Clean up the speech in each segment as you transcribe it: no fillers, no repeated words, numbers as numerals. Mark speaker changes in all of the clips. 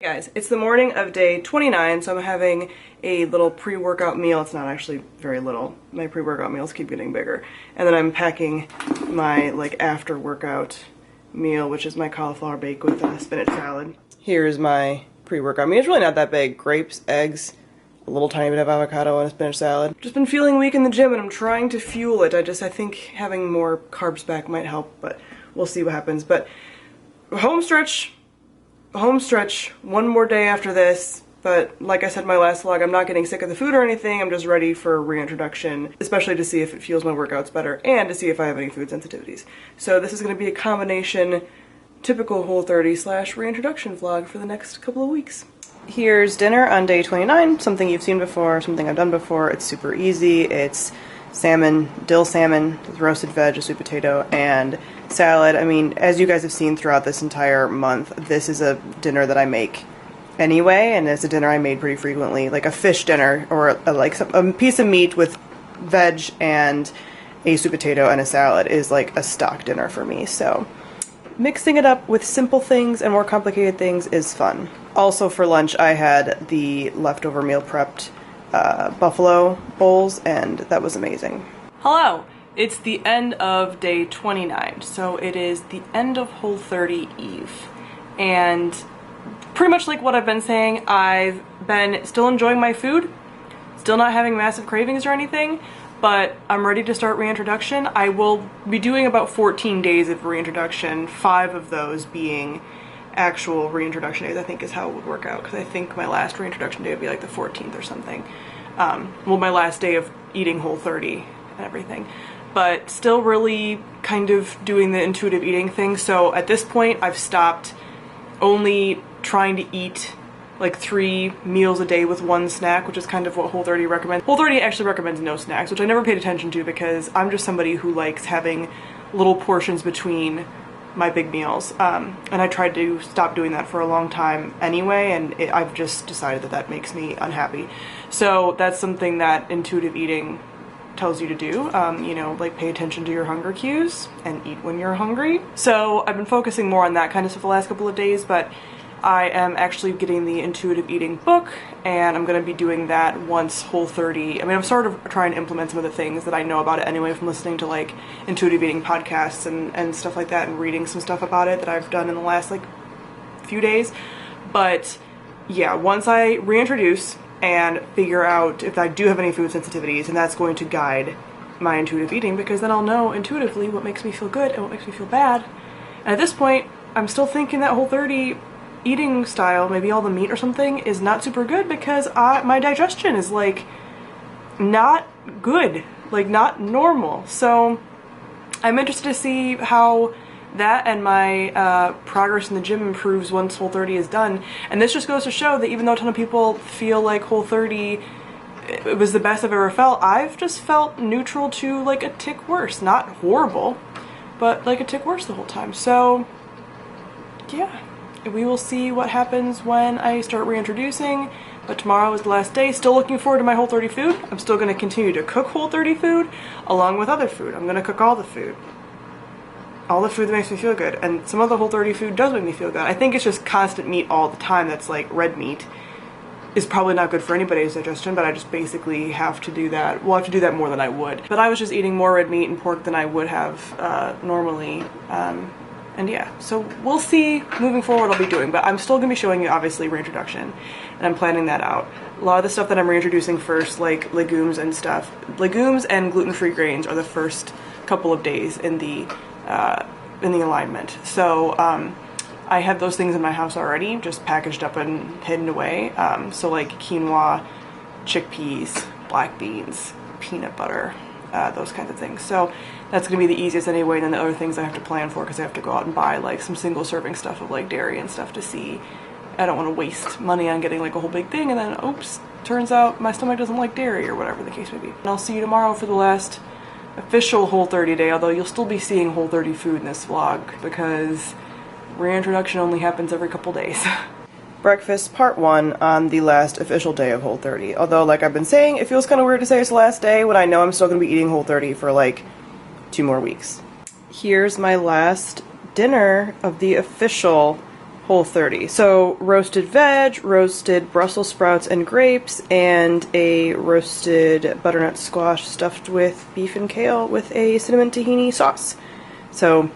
Speaker 1: Guys, it's the morning of day 29, so I'm having a little pre-workout meal. It's not actually very little. My pre-workout meals keep getting bigger. And then I'm packing my after-workout meal, which is my cauliflower bake with spinach salad. Here's my pre-workout meal. It's really not that big. Grapes, eggs, a little tiny bit of avocado, and a spinach salad. Just been feeling weak in the gym and I'm trying to fuel it. I think having more carbs back might help, but we'll see what happens. But home stretch, one more day after this, but like I said in my last vlog, I'm not getting sick of the food or anything. I'm just ready for reintroduction, especially to see if it fuels my workouts better and to see if I have any food sensitivities. So this is going to be a combination typical Whole30 / reintroduction vlog for the next couple of weeks. Here's dinner on day 29, something you've seen before, something I've done before. It's super easy. It's salmon, dill salmon with roasted veg, a sweet potato, and salad. I mean, as you guys have seen throughout this entire month, this is a dinner that I make anyway, and it's a dinner I made pretty frequently. Like a fish dinner, or a piece of meat with veg and a sweet potato and a salad is like a stock dinner for me. So mixing it up with simple things and more complicated things is fun. Also for lunch, I had the leftover meal prepped buffalo bowls, and that was amazing. Hello! It's the end of day 29, so it is the end of Whole30 Eve. And pretty much like what I've been saying, I've been still enjoying my food, still not having massive cravings or anything, but I'm ready to start reintroduction. I will be doing about 14 days of reintroduction, 5 of those being actual reintroduction days, I think is how it would work out, because I think my last reintroduction day would be like the 14th or something. Well, my last day of eating Whole30 and everything. But still really kind of doing the intuitive eating thing. So at this point, I've stopped only trying to eat like 3 meals a day with 1 snack, which is kind of what Whole30 recommends. Whole30 actually recommends no snacks, which I never paid attention to because I'm just somebody who likes having little portions between my big meals. And I tried to stop doing that for a long time anyway, and I've just decided that that makes me unhappy. So that's something that intuitive eating tells you to do, you know, like pay attention to your hunger cues and eat when you're hungry. So I've been focusing more on that kind of stuff the last couple of days, but I am actually getting the intuitive eating book, and I'm going to be doing that once Whole30. I mean, I'm sort of trying to implement some of the things that I know about it anyway from listening to like intuitive eating podcasts and stuff like that, and reading some stuff about it that I've done in the last like few days. But yeah, once I reintroduce and figure out if I do have any food sensitivities, and that's going to guide my intuitive eating, because then I'll know intuitively what makes me feel good and what makes me feel bad. And at this point, I'm still thinking that Whole30 eating style, maybe all the meat or something, is not super good because my digestion is like not good, like not normal. So I'm interested to see how that and my progress in the gym improves once Whole30 is done. And this just goes to show that even though a ton of people feel like Whole30 it was the best I've ever felt, I've just felt neutral to like a tick worse. Not horrible, but like a tick worse the whole time. So yeah, we will see what happens when I start reintroducing, but tomorrow is the last day. Still looking forward to my Whole30 food. I'm still going to continue to cook Whole30 food along with other food. I'm going to cook all the food. All the food that makes me feel good, and some of the Whole30 food does make me feel good. I think it's just constant meat all the time that's like red meat is probably not good for anybody's digestion, but I just basically have to do that. Well, I have to do that more than I would. But I was just eating more red meat and pork than I would have normally. And yeah, so we'll see moving forward what I'll be doing, but I'm still going to be showing you obviously reintroduction, and I'm planning that out. A lot of the stuff that I'm reintroducing first, like legumes and stuff, legumes and gluten-free grains are the first couple of days in the alignment. So I have those things in my house already, just packaged up and hidden away. So like quinoa, chickpeas, black beans, peanut butter, those kinds of things. So that's going to be the easiest anyway, and then the other things I have to plan for because I have to go out and buy like some single serving stuff of like dairy and stuff to see. I don't want to waste money on getting like a whole big thing and then oops, turns out my stomach doesn't like dairy or whatever the case may be. And I'll see you tomorrow for the last official Whole30 day, although you'll still be seeing Whole30 food in this vlog because reintroduction only happens every couple days. Breakfast part 1 on the last official day of Whole30. Although, like I've been saying, it feels kind of weird to say it's the last day when I know I'm still going to be eating Whole30 for like 2 more weeks. Here's my last dinner of the official Whole30. So roasted veg, roasted Brussels sprouts and grapes, and a roasted butternut squash stuffed with beef and kale with a cinnamon tahini sauce. So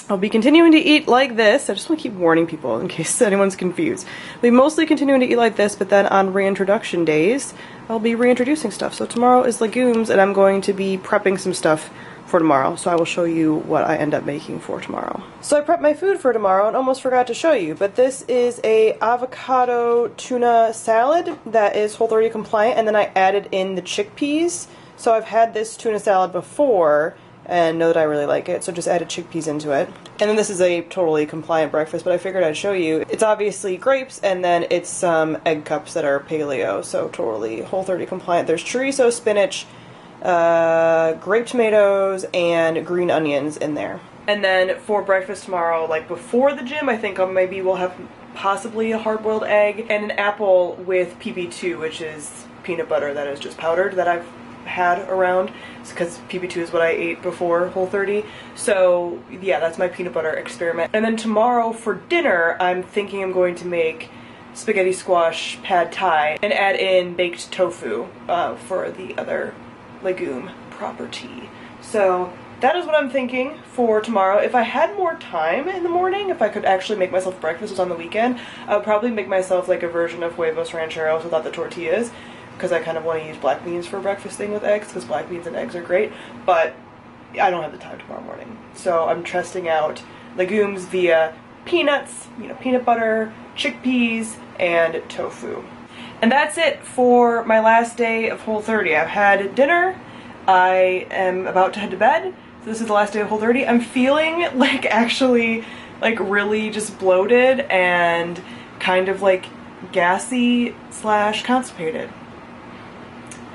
Speaker 1: I'll be continuing to eat like this. I just want to keep warning people in case anyone's confused. I'll be mostly continuing to eat like this, but then on reintroduction days, I'll be reintroducing stuff. So tomorrow is legumes, and I'm going to be prepping some stuff for tomorrow, so I will show you what I end up making for tomorrow. So I prepped my food for tomorrow and almost forgot to show you, but this is a avocado tuna salad that is Whole30 compliant, and then I added in the chickpeas. So I've had this tuna salad before and know that I really like it, so just added chickpeas into it. And then this is a totally compliant breakfast, but I figured I'd show you. It's obviously grapes, and then it's some egg cups that are paleo, so totally Whole30 compliant. There's chorizo, spinach, grape tomatoes, and green onions in there. And then for breakfast tomorrow, like before the gym, I think maybe we'll have possibly a hard-boiled egg and an apple with PB2, which is peanut butter that is just powdered that I've had around, because PB2 is what I ate before Whole30. So yeah, that's my peanut butter experiment. And then tomorrow for dinner, I'm thinking I'm going to make spaghetti squash pad thai and add in baked tofu for the other legume property. So that is what I'm thinking for tomorrow. If I had more time in the morning, if I could actually make myself breakfast on the weekend, I would probably make myself like a version of huevos rancheros without the tortillas, because I kind of want to use black beans for a breakfast thing with eggs, because black beans and eggs are great, but I don't have the time tomorrow morning. So I'm testing out legumes via peanuts, peanut butter, chickpeas, and tofu. And that's it for my last day of Whole30. I've had dinner, I am about to head to bed, so this is the last day of Whole30. I'm feeling like actually like really just bloated and kind of like gassy / constipated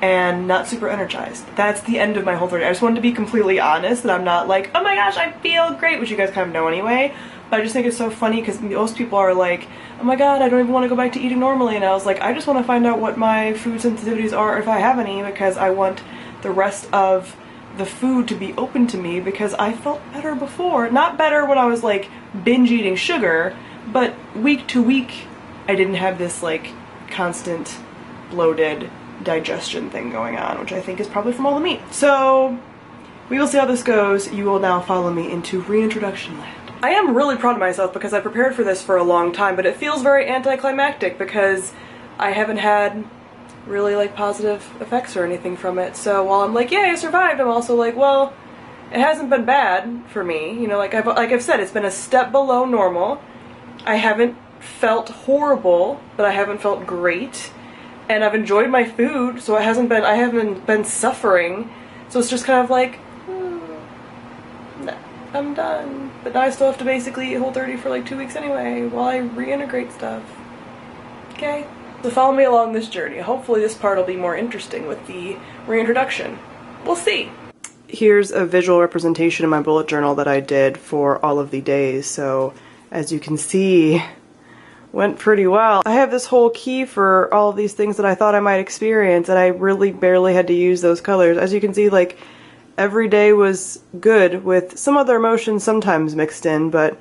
Speaker 1: and not super energized. That's the end of my Whole30. I just wanted to be completely honest that I'm not like, oh my gosh, I feel great, which you guys kind of know anyway. But I just think it's so funny because most people are like, oh my god, I don't even want to go back to eating normally. And I was like, I just want to find out what my food sensitivities are, if I have any, because I want the rest of the food to be open to me, because I felt better before. Not better when I was like binge eating sugar, but week to week I didn't have this like constant bloated digestion thing going on, which I think is probably from all the meat. So we will see how this goes. You will now follow me into reintroduction land. I am really proud of myself because I prepared for this for a long time, but it feels very anticlimactic because I haven't had really like positive effects or anything from it. So while I'm like, yay, I survived, I'm also like, well, it hasn't been bad for me. Like I've said, it's been a step below normal. I haven't felt horrible, but I haven't felt great. And I've enjoyed my food, so I haven't been suffering. So it's just kind of like, nah, I'm done. But now I still have to basically eat Whole30 for like 2 weeks anyway, while I reintegrate stuff. Okay? So follow me along this journey. Hopefully this part will be more interesting with the reintroduction. We'll see. Here's a visual representation in my bullet journal that I did for all of the days. So as you can see, went pretty well. I have this whole key for all of these things that I thought I might experience, and I really barely had to use those colors. As you can see, like, every day was good with some other emotions sometimes mixed in, but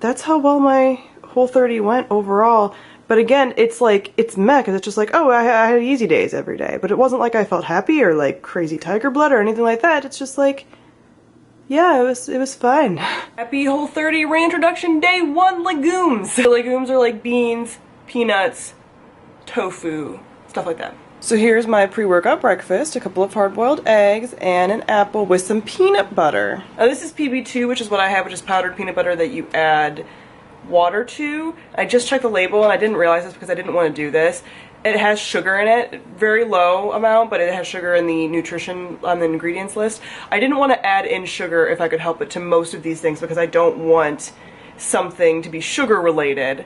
Speaker 1: that's how well my Whole30 went overall. But again, it's like, it's meh, because it's just like, oh, I had easy days every day. But it wasn't like I felt happy or like crazy tiger blood or anything like that. It's just like, yeah, it was fine. Happy Whole30 reintroduction day 1 legumes. The legumes are like beans, peanuts, tofu, stuff like that. So here's my pre-workout breakfast, a couple of hard-boiled eggs and an apple with some peanut butter. Now this is PB2, which is what I have, which is powdered peanut butter that you add water to. I just checked the label and I didn't realize this because I didn't want to do this. It has sugar in it, very low amount, but it has sugar in the nutrition on the ingredients list. I didn't want to add in sugar if I could help it to most of these things because I don't want something to be sugar related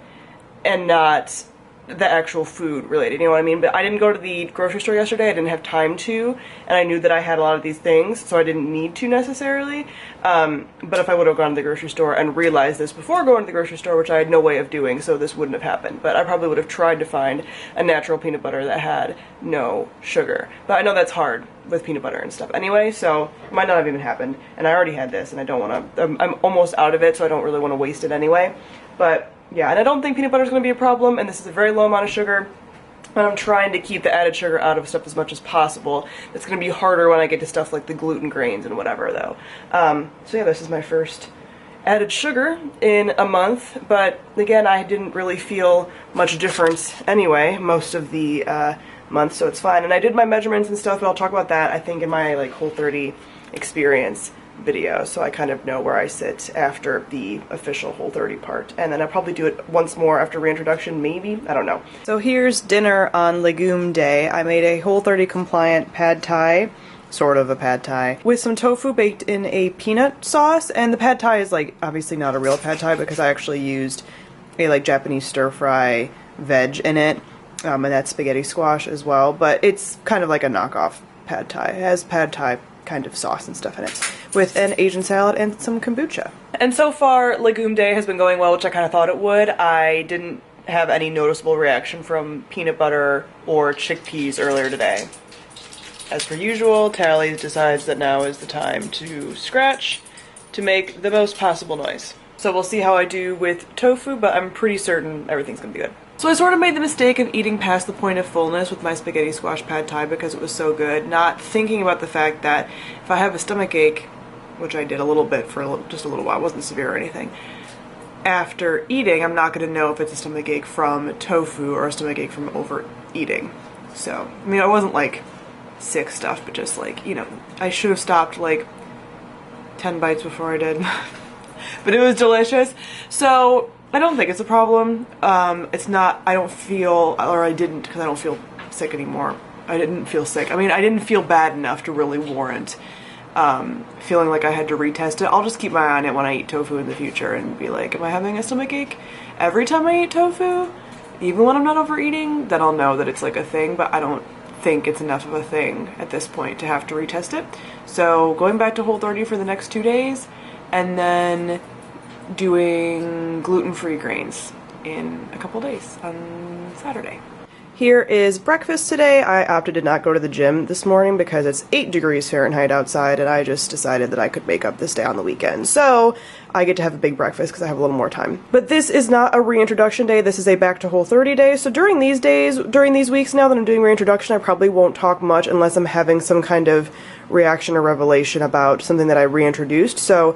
Speaker 1: and not the actual food related, you know what I mean? But I didn't go to the grocery store yesterday, I didn't have time to, and I knew that I had a lot of these things, so I didn't need to necessarily. But if I would have gone to the grocery store and realized this before going to the grocery store, which I had no way of doing, so this wouldn't have happened. But I probably would have tried to find a natural peanut butter that had no sugar. But I know that's hard with peanut butter and stuff anyway, so it might not have even happened. And I already had this, and I don't want to, I'm almost out of it, so I don't really want to waste it anyway. But yeah, and I don't think peanut butter is going to be a problem, and this is a very low amount of sugar. And I'm trying to keep the added sugar out of stuff as much as possible. It's going to be harder when I get to stuff like the gluten grains and whatever, though. So yeah, this is my first added sugar in a month, but again, I didn't really feel much difference anyway most of the month, so it's fine. And I did my measurements and stuff, but I'll talk about that, I think, in my like Whole30 experience video, so I kind of know where I sit after the official Whole30 part. And then I'll probably do it once more after reintroduction, maybe? I don't know. So here's dinner on Legume Day. I made a Whole30 compliant pad thai, sort of a pad thai, with some tofu baked in a peanut sauce, and the pad thai is like obviously not a real pad thai because I actually used a like Japanese stir-fry veg in it, and that's spaghetti squash as well, but it's kind of like a knockoff pad thai. It has pad thai kind of sauce and stuff in it, with an Asian salad and some kombucha. And so far, Legume Day has been going well, which I kind of thought it would. I didn't have any noticeable reaction from peanut butter or chickpeas earlier today. As per usual, Tally decides that now is the time to scratch to make the most possible noise. So we'll see how I do with tofu, but I'm pretty certain everything's gonna be good. So I sort of made the mistake of eating past the point of fullness with my spaghetti squash pad thai because it was so good, not thinking about the fact that if I have a stomach ache, which I did a little bit for just a little while, it wasn't severe or anything, after eating, I'm not going to know if it's a stomach ache from tofu or a stomach ache from overeating. So, I mean, I wasn't like sick stuff, but just like, you know, I should have stopped like 10 bites before I did. But it was delicious. So I don't think it's a problem. It's not, I don't feel, or I didn't, because I don't feel sick anymore. I didn't feel sick. I mean, I didn't feel bad enough to really warrant feeling like I had to retest it. I'll just keep my eye on it when I eat tofu in the future and be like, am I having a stomach ache every time I eat tofu? Even when I'm not overeating, then I'll know that it's like a thing, but I don't think it's enough of a thing at this point to have to retest it. So going back to Whole30 for the next 2 days, and then doing gluten-free grains in a couple days on Saturday. Here is breakfast today. I opted to not go to the gym this morning because it's 8 degrees Fahrenheit outside, and I just decided that I could make up this day on the weekend. So I get to have a big breakfast because I have a little more time. But this is not a reintroduction day. This is a back to Whole30 day. So during these days, during these weeks now that I'm doing reintroduction, I probably won't talk much unless I'm having some kind of reaction or revelation about something that I reintroduced. So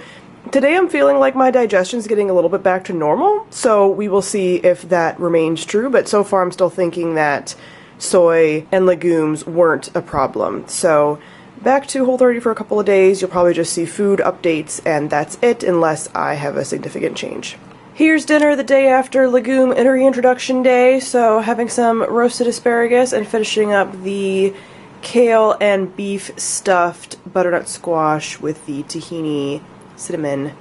Speaker 1: today I'm feeling like my digestion's getting a little bit back to normal, so we will see if that remains true, but so far I'm still thinking that soy and legumes weren't a problem. So back to Whole30 for a couple of days. You'll probably just see food updates, and that's it unless I have a significant change. Here's dinner the day after Legume and Reintroduction Day, so having some roasted asparagus and finishing up the kale and beef stuffed butternut squash with the tahini cinnamon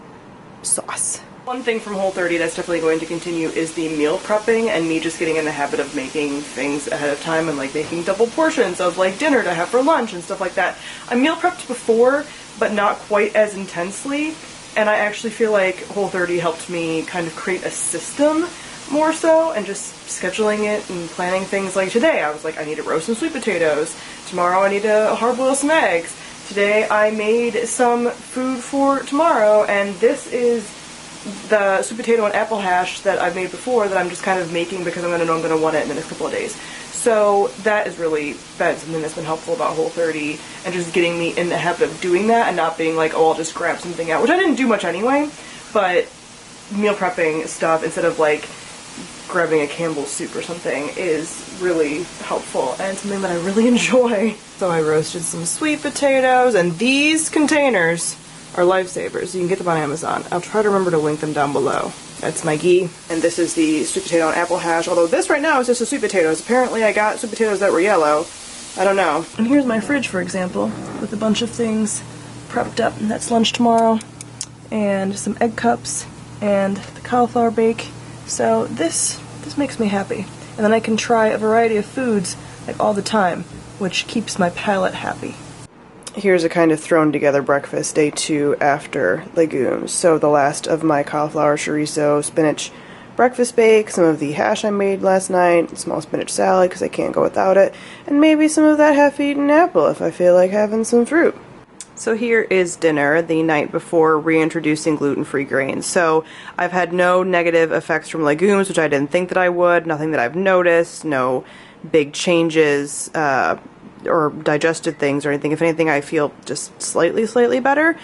Speaker 1: sauce. One thing from Whole30 that's definitely going to continue is the meal prepping and me just getting in the habit of making things ahead of time and like making double portions of like dinner to have for lunch and stuff like that. I meal prepped before, but not quite as intensely, and I actually feel like Whole30 helped me kind of create a system more so, and just scheduling it and planning things. Like today I was like, I need to roast some sweet potatoes. Tomorrow I need to hard boil some eggs. Today I made some food for tomorrow, and this is the sweet potato and apple hash that I've made before that I'm just kind of making because I'm going to know I'm going to want it in the next couple of days. So that is really something that's been helpful about Whole30, and just getting me in the habit of doing that and not being like, oh, I'll just grab something out, which I didn't do much anyway, but meal prepping stuff instead of like grabbing a Campbell's soup or something is really helpful and something that I really enjoy. So I roasted some sweet potatoes, and these containers are lifesavers. You can get them on Amazon. I'll try to remember to link them down below. That's my ghee, and this is the sweet potato and apple hash, although this right now is just the sweet potatoes. Apparently I got sweet potatoes that were yellow. I don't know. And here's my fridge, for example, with a bunch of things prepped up. And that's lunch tomorrow, and some egg cups, and the cauliflower bake. So this makes me happy. And then I can try a variety of foods like all the time, which keeps my palate happy. Here's a kind of thrown together breakfast, day 2 after legumes. So the last of my cauliflower, chorizo, spinach breakfast bake, some of the hash I made last night, small spinach salad because I can't go without it, and maybe some of that half-eaten apple if I feel like having some fruit. So here is dinner the night before reintroducing gluten-free grains. So I've had no negative effects from legumes, which I didn't think that I would, nothing that I've noticed, no big changes or digested things or anything. If anything, I feel just slightly better.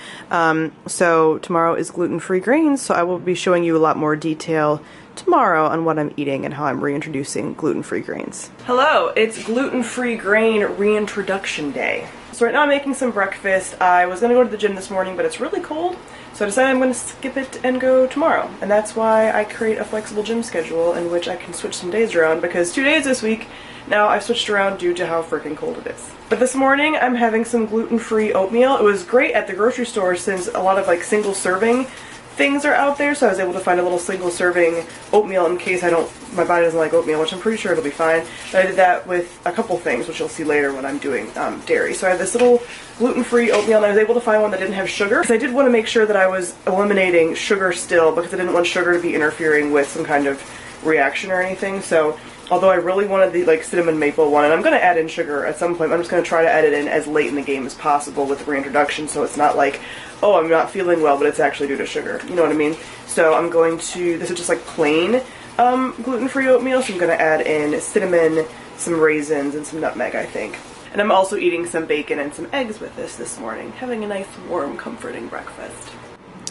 Speaker 1: So tomorrow is gluten-free grains, so I will be showing you a lot more detail tomorrow on what I'm eating and how I'm reintroducing gluten-free grains. Hello, it's gluten-free grain reintroduction day. So right now I'm making some breakfast. I was going to go to the gym this morning, but it's really cold, so I decided I'm going to skip it and go tomorrow. And that's why I create a flexible gym schedule in which I can switch some days around, because 2 days this week now I've switched around due to how freaking cold it is. But this morning I'm having some gluten-free oatmeal. It was great at the grocery store since a lot of like single serving things are out there, so I was able to find a little single serving oatmeal in case my body doesn't like oatmeal, which I'm pretty sure it'll be fine. But I did that with a couple things, which you'll see later when I'm doing dairy. So I have this little gluten-free oatmeal, and I was able to find one that didn't have sugar, because I did want to make sure that I was eliminating sugar still, because I didn't want sugar to be interfering with some kind of reaction or anything. So although I really wanted the like cinnamon maple one, and I'm going to add in sugar at some point, I'm just going to try to add it in as late in the game as possible with the reintroduction, so it's not like, oh, I'm not feeling well, but it's actually due to sugar. You know what I mean? So I'm going to, this is just like plain gluten-free oatmeal, so I'm going to add in cinnamon, some raisins, and some nutmeg, I think. And I'm also eating some bacon and some eggs with this morning, having a nice, warm, comforting breakfast.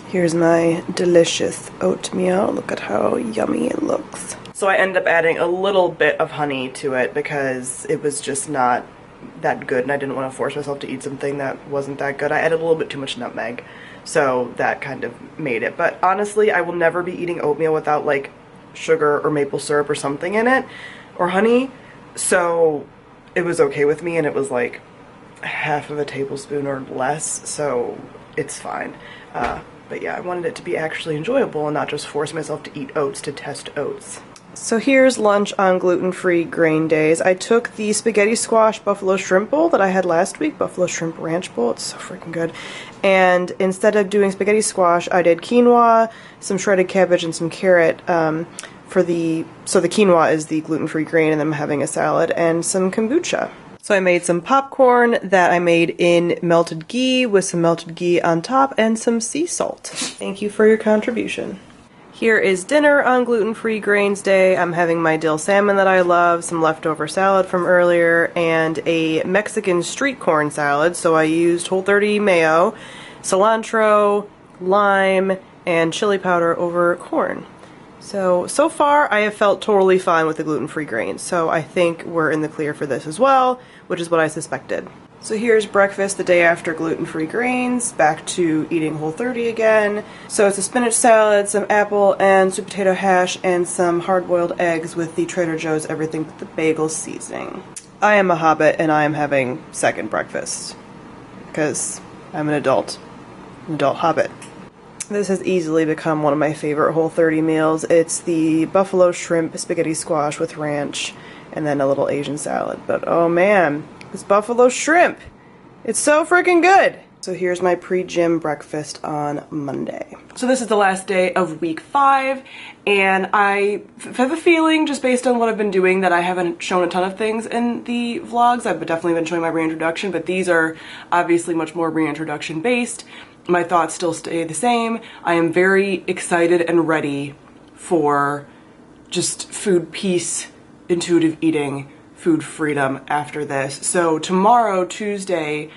Speaker 1: Here's my delicious oatmeal. Look at how yummy it looks. So I ended up adding a little bit of honey to it because it was just not that good, and I didn't want to force myself to eat something that wasn't that good. I added a little bit too much nutmeg, so that kind of made it. But honestly, I will never be eating oatmeal without like sugar or maple syrup or something in it, or honey, so it was okay with me, and it was like half of a tablespoon or less, so it's fine. But yeah, I wanted it to be actually enjoyable and not just force myself to eat oats to test oats. So here's lunch on gluten-free grain days. I took the spaghetti squash buffalo shrimp bowl that I had last week, buffalo shrimp ranch bowl. It's so freaking good. And instead of doing spaghetti squash, I did quinoa, some shredded cabbage, and some carrot. So the quinoa is the gluten-free grain, and then I'm having a salad and some kombucha. So I made some popcorn that I made in melted ghee with some melted ghee on top and some sea salt. Thank you for your contribution. Here is dinner on gluten-free grains day. I'm having my dill salmon that I love, some leftover salad from earlier, and a Mexican street corn salad. So I used Whole30 mayo, cilantro, lime, and chili powder over corn. So far I have felt totally fine with the gluten-free grains, so I think we're in the clear for this as well, which is what I suspected. So here's breakfast the day after gluten-free grains, back to eating Whole30 again. So it's a spinach salad, some apple and sweet potato hash, and some hard-boiled eggs with the Trader Joe's everything but the bagel seasoning. I am a hobbit and I am having second breakfast, because I'm an adult hobbit. This has easily become one of my favorite Whole30 meals. It's the buffalo shrimp spaghetti squash with ranch and then a little Asian salad. But oh man, this buffalo shrimp, it's so freaking good. So here's my pre-gym breakfast on Monday. So this is the last day of week 5, and I have a feeling, just based on what I've been doing, that I haven't shown a ton of things in the vlogs. I've definitely been showing my reintroduction, but these are obviously much more reintroduction based. My thoughts still stay the same. I am very excited and ready for just food peace, intuitive eating, food freedom after this. So tomorrow, Tuesday,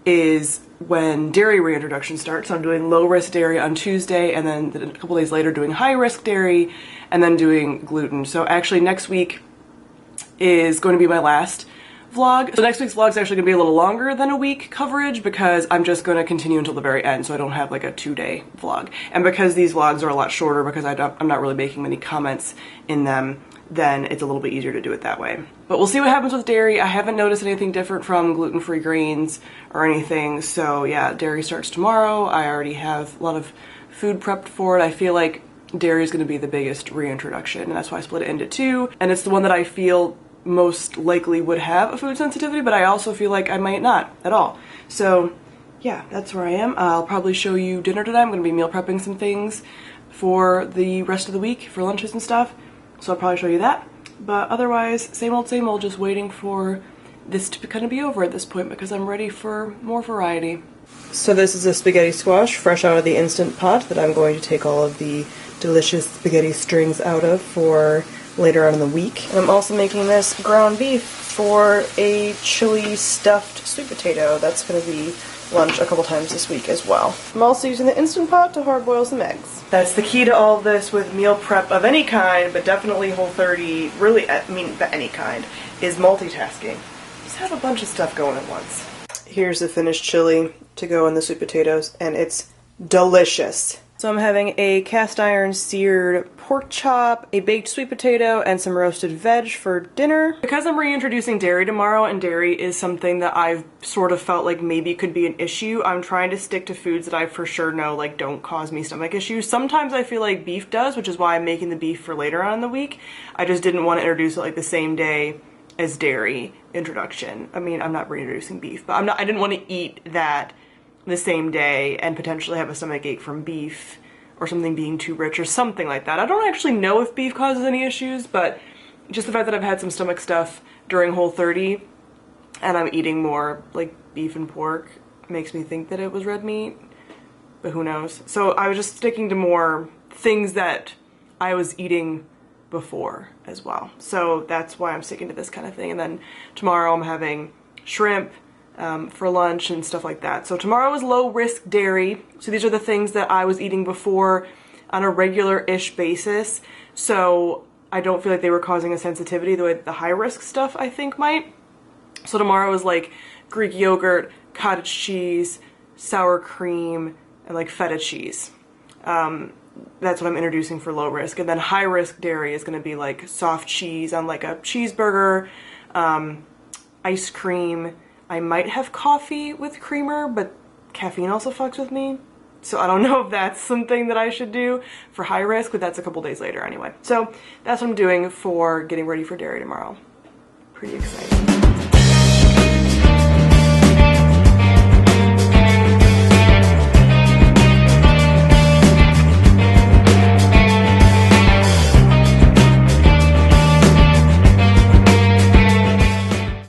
Speaker 1: is when dairy reintroduction starts. So I'm doing low risk dairy on Tuesday, and then a couple days later doing high risk dairy, and then doing gluten. So actually next week is going to be my last vlog. So next week's vlog is actually going to be a little longer than a week coverage, because I'm just going to continue until the very end, so I don't have like a 2-day vlog. And because these vlogs are a lot shorter, because I'm not really making many comments in them, then it's a little bit easier to do it that way. But we'll see what happens with dairy. I haven't noticed anything different from gluten-free grains or anything, so yeah, dairy starts tomorrow. I already have a lot of food prepped for it. I feel like dairy is going to be the biggest reintroduction, and that's why I split it into 2, and it's the one that I feel most likely would have a food sensitivity, but I also feel like I might not at all. So yeah, that's where I am. I'll probably show you dinner today. I'm going to be meal prepping some things for the rest of the week for lunches and stuff, so I'll probably show you that. But otherwise, same old, just waiting for this to kind of be over at this point, because I'm ready for more variety. So this is a spaghetti squash fresh out of the Instant Pot that I'm going to take all of the delicious spaghetti strings out of for later on in the week. And I'm also making this ground beef for a chili stuffed sweet potato. That's going to be lunch a couple times this week as well. I'm also using the Instant Pot to hard boil some eggs. That's the key to all of this with meal prep of any kind, but definitely Whole30, really, I mean, any kind, is multitasking. Just have a bunch of stuff going at once. Here's the finished chili to go in the sweet potatoes, and it's delicious. So I'm having a cast iron seared pork chop, a baked sweet potato, and some roasted veg for dinner. Because I'm reintroducing dairy tomorrow, and dairy is something that I've sort of felt like maybe could be an issue, I'm trying to stick to foods that I for sure know like don't cause me stomach issues. Sometimes I feel like beef does, which is why I'm making the beef for later on in the week. I just didn't want to introduce it like the same day as dairy introduction. I mean, I'm not reintroducing beef, but I didn't want to eat that the same day and potentially have a stomach ache from beef or something being too rich or something like that. I don't actually know if beef causes any issues, but just the fact that I've had some stomach stuff during Whole30 and I'm eating more like beef and pork makes me think that it was red meat, but who knows. So I was just sticking to more things that I was eating before as well. So that's why I'm sticking to this kind of thing. And then tomorrow I'm having shrimp for lunch and stuff like that. So tomorrow is low risk dairy. So these are the things that I was eating before on a regular-ish basis. So I don't feel like they were causing a sensitivity the way that the high risk stuff I think might. So tomorrow is like Greek yogurt, cottage cheese, sour cream, and like feta cheese. That's what I'm introducing for low risk. And then high risk dairy is going to be like soft cheese on like a cheeseburger, ice cream. I might have coffee with creamer, but caffeine also fucks with me. So I don't know if that's something that I should do for high risk, but that's a couple days later anyway. So that's what I'm doing for getting ready for dairy tomorrow. Pretty exciting.